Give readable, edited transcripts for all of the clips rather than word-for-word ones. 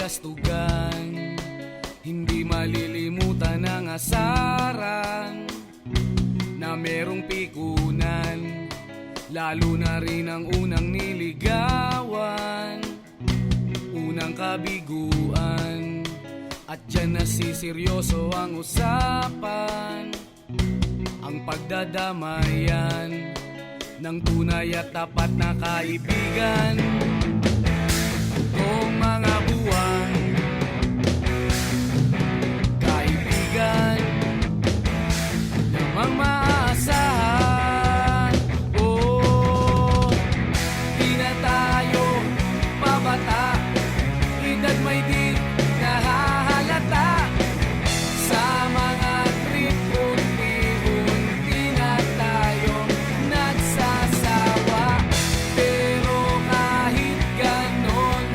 kastugan, hindi malilimutan ang asaran na merong pikunan, lalo na rin ang unang niligawan, unang kabiguan. At dyan nasiseryoso ang usapan, ang pagdadamayan ng tunay at tapat na kaibigan. Kung mga buwan, kaibigan namang maaasahan. Oh, di na tayo pabata, edad may di nahahalata. Sa mga trip, unti-unti na tayong nagsasawa. Pero kahit ganon,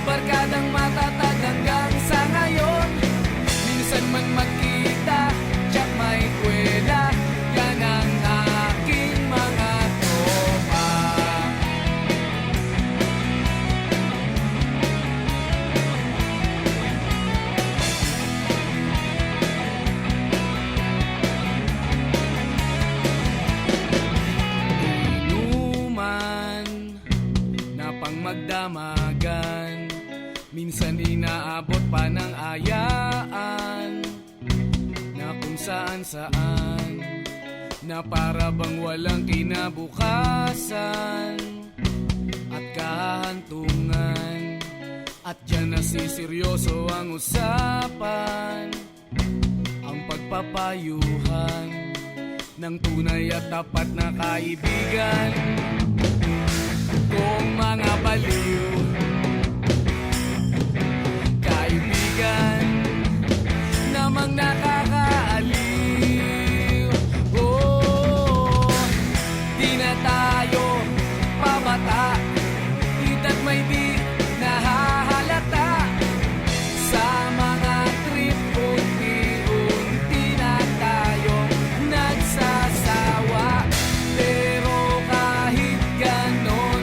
barkadang matatag hanggang sa ngayon. Minsan man magkita, tiyak may kwela, yan ang aking mga tropa. Inuman na pang magdamagan, minsan inaabot pa ng ayaan, na kung saan-saan, na para bang walang kinabukasan at kahantungan. At dyan nasiseryoso ang usapan, ang pagpapayuhan ng tunay at tapat na kaibigan. Kung mga baliw, kaibigan namang nakakaaliw. Oh, di na tayo pabata, edad may di nahahalata. Sa mga trip, unti-unti na tayong nagsasawa. Pero kahit ganon,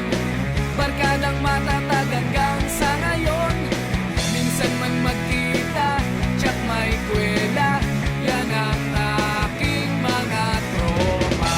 barkadang matatag hanggang sa ngayon. Minsan man magkita, tiyak may kwela, yan ang aking mga tropa.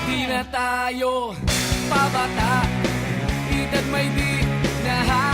Di na tayo pabata, edad may di nahahalata.